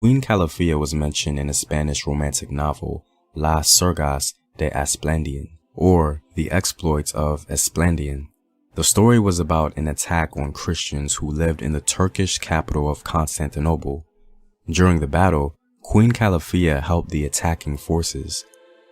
Queen Calafia was mentioned in a Spanish romantic novel, Las Surgas de Esplandian, or The Exploits of Esplandian. The story was about an attack on Christians who lived in the Turkish capital of Constantinople. During the battle, Queen Calafia helped the attacking forces.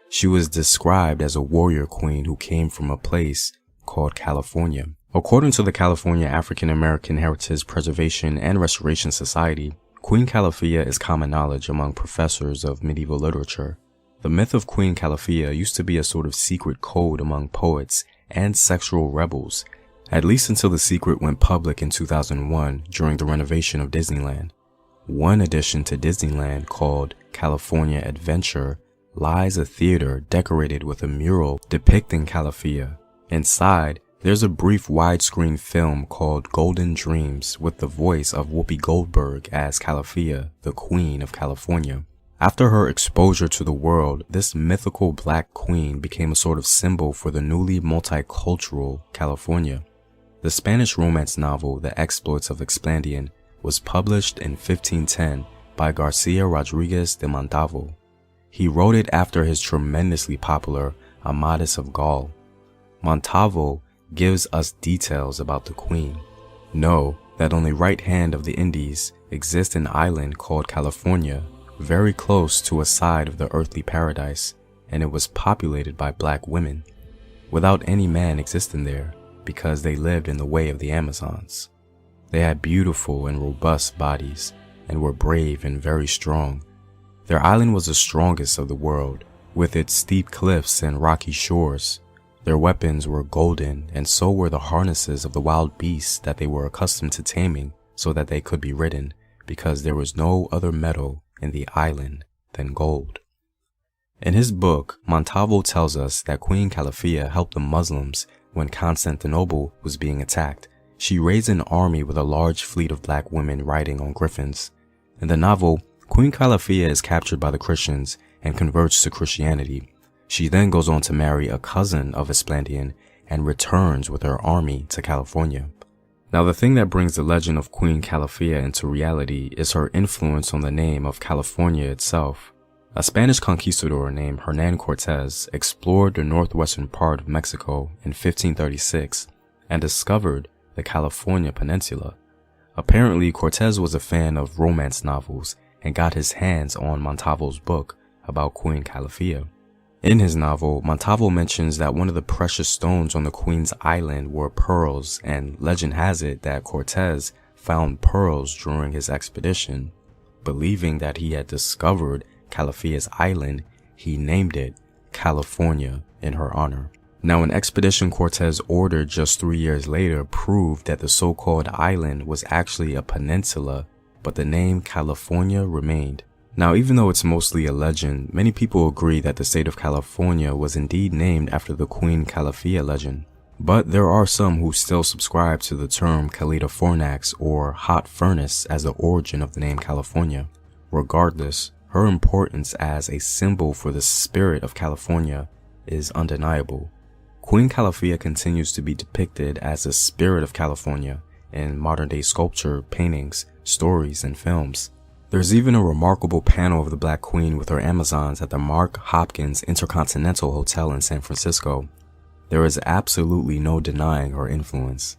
She was described as a warrior queen who came from a place called California. According to the California African American Heritage Preservation and Restoration Society, Queen Calafia is common knowledge among professors of medieval literature. The myth of Queen Calafia used to be a sort of secret code among poets and sexual rebels, at least until the secret went public in 2001 during the renovation of Disneyland. One addition to Disneyland, called California Adventure, lies a theater decorated with a mural depicting Calafia. Inside, there's a brief widescreen film called Golden Dreams with the voice of Whoopi Goldberg as Calafia, the Queen of California. After her exposure to the world, this mythical black queen became a sort of symbol for the newly multicultural California. The Spanish romance novel The Exploits of Esplandian was published in 1510 by Garcia Rodriguez de Montalvo. He wrote it after his tremendously popular Amadis of Gaul. Montalvo gives us details about the queen. Know that on the right hand of the Indies exists an island called California, very close to a side of the earthly paradise, and it was populated by black women, without any man existing there, because they lived in the way of the Amazons. They had beautiful and robust bodies, and were brave and very strong. Their island was the strongest of the world, with its steep cliffs and rocky shores. Their weapons were golden, and so were the harnesses of the wild beasts that they were accustomed to taming so that they could be ridden, because there was no other metal in the island than gold. In his book, Montalvo tells us that Queen Calafia helped the Muslims when Constantinople was being attacked. She raised an army with a large fleet of black women riding on griffins. In the novel, Queen Calafia is captured by the Christians and converts to Christianity. She then goes on to marry a cousin of Esplandian and returns with her army to California. Now, the thing that brings the legend of Queen Calafia into reality is her influence on the name of California itself. A Spanish conquistador named Hernán Cortés explored the northwestern part of Mexico in 1536 and discovered the California Peninsula. Apparently, Cortés was a fan of romance novels and got his hands on Montalvo's book about Queen Calafia. In his novel, Montalvo mentions that one of the precious stones on the Queen's Island were pearls, and legend has it that Cortés found pearls during his expedition. Believing that he had discovered Calafia's island, he named it California in her honor. Now, an expedition Cortés ordered just 3 years later proved that the so-called island was actually a peninsula, but the name California remained. Now, even though it's mostly a legend, many people agree that the state of California was indeed named after the Queen Calafia legend. But there are some who still subscribe to the term Calida Fornax or hot furnace as the origin of the name California. Regardless, her importance as a symbol for the spirit of California is undeniable. Queen Calafia continues to be depicted as the spirit of California in modern-day sculpture, paintings, stories, and films. There's even a remarkable panel of the Black Queen with her Amazons at the Mark Hopkins Intercontinental Hotel in San Francisco. There is absolutely no denying her influence.